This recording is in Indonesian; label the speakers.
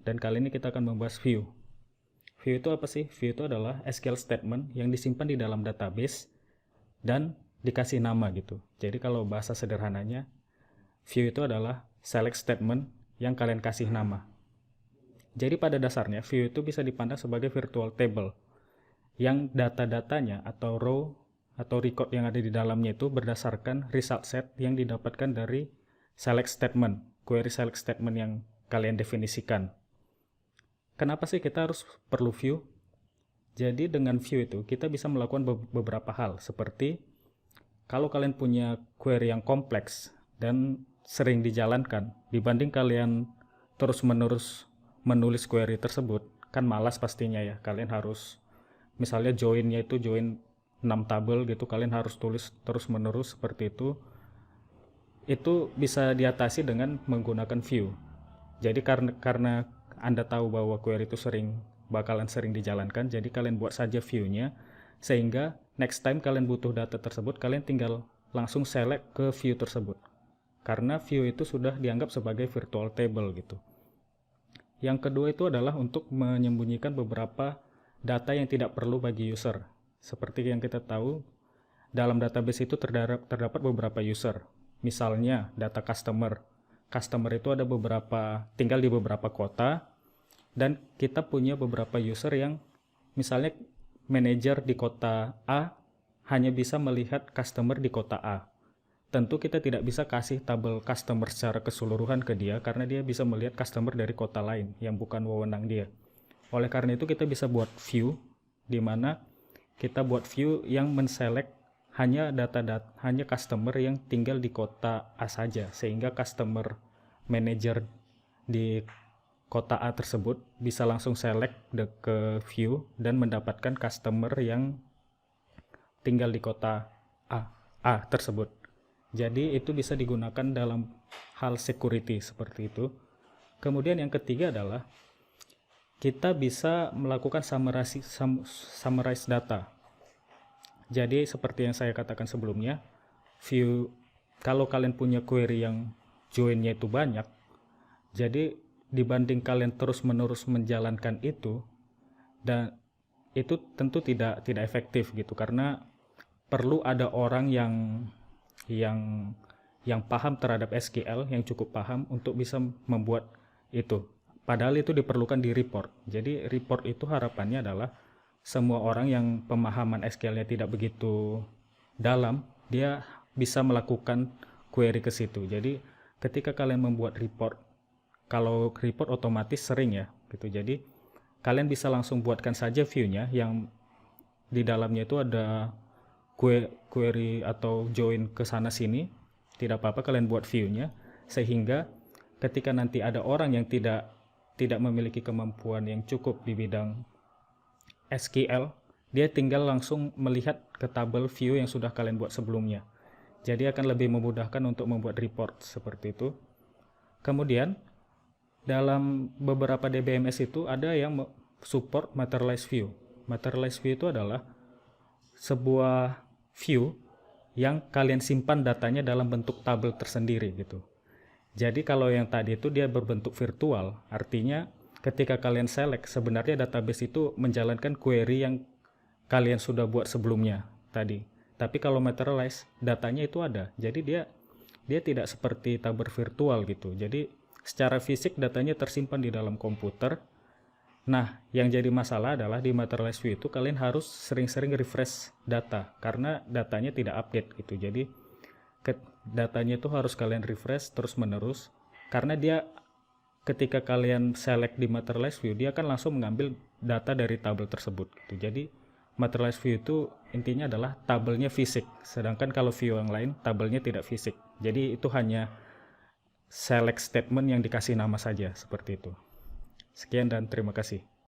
Speaker 1: dan kali ini kita akan membahas view. View itu apa sih? View itu adalah SQL statement yang disimpan di dalam database dan dikasih nama gitu. Jadi kalau bahasa sederhananya, view itu adalah select statement yang kalian kasih nama. Jadi pada dasarnya view itu bisa dipandang sebagai virtual table yang data-datanya atau row atau record yang ada di dalamnya itu berdasarkan result set yang didapatkan dari select statement, query select statement yang kalian definisikan. Kenapa sih kita harus perlu view? Jadi dengan view itu kita bisa melakukan beberapa hal, seperti kalau kalian punya query yang kompleks dan sering dijalankan, dibanding kalian terus-menerus menulis query tersebut, kan malas pastinya ya. Kalian harus, misalnya joinnya itu join 6 tabel gitu, kalian harus tulis terus-menerus seperti itu. Itu bisa diatasi dengan menggunakan view. Jadi karena Anda tahu bahwa query itu bakalan sering dijalankan, jadi kalian buat saja view-nya, sehingga next time kalian butuh data tersebut, kalian tinggal langsung select ke view tersebut. Karena view itu sudah dianggap sebagai virtual table gitu. Yang kedua itu adalah untuk menyembunyikan beberapa data yang tidak perlu bagi user. Seperti yang kita tahu, dalam database itu terdapat beberapa user. Misalnya data customer. Customer itu ada tinggal di beberapa kota, dan kita punya beberapa user yang misalnya manajer di kota A hanya bisa melihat customer di kota A. Tentu kita tidak bisa kasih tabel customer secara keseluruhan ke dia karena dia bisa melihat customer dari kota lain yang bukan wewenang dia. Oleh karena itu kita bisa buat view, di mana kita buat view yang menselect hanya hanya customer yang tinggal di kota A saja, sehingga customer manager di kota A tersebut bisa langsung select ke view dan mendapatkan customer yang tinggal di kota A tersebut. Jadi itu bisa digunakan dalam hal security seperti itu. Kemudian yang ketiga adalah kita bisa melakukan summarize data. Jadi seperti yang saya katakan sebelumnya, view, kalau kalian punya query yang joinnya itu banyak, jadi dibanding kalian terus-menerus menjalankan itu, dan itu tentu tidak efektif gitu, karena perlu ada orang yang paham terhadap SQL, yang cukup paham untuk bisa membuat itu. Padahal itu diperlukan di report. Jadi report itu harapannya adalah semua orang yang pemahaman SQL-nya tidak begitu dalam, dia bisa melakukan query ke situ. Jadi ketika kalian membuat report, kalau report otomatis sering ya gitu. Jadi kalian bisa langsung buatkan saja view-nya yang di dalamnya itu ada query atau join ke sana sini. Tidak apa-apa kalian buat view-nya, sehingga ketika nanti ada orang yang tidak memiliki kemampuan yang cukup di bidang SQL, dia tinggal langsung melihat ke tabel view yang sudah kalian buat sebelumnya. Jadi akan lebih memudahkan untuk membuat report seperti itu. Kemudian dalam beberapa DBMS itu ada yang support materialized view. Materialized view itu adalah sebuah view yang kalian simpan datanya dalam bentuk tabel tersendiri gitu. Jadi kalau yang tadi itu dia berbentuk virtual, artinya ketika kalian select, sebenarnya database itu menjalankan query yang kalian sudah buat sebelumnya tadi. Tapi kalau materialize, datanya itu ada. Jadi dia tidak seperti tabel virtual gitu. Jadi secara fisik datanya tersimpan di dalam komputer. Nah, yang jadi masalah adalah di materialized view itu kalian harus sering-sering refresh data karena datanya tidak update gitu. Jadi datanya itu harus kalian refresh terus-menerus, karena dia ketika kalian select di materialized view, dia akan langsung mengambil data dari tabel tersebut gitu. Jadi materialized view itu intinya adalah tabelnya fisik, sedangkan kalau view yang lain tabelnya tidak fisik. Jadi itu hanya select statement yang dikasih nama saja seperti itu. Sekian dan terima kasih.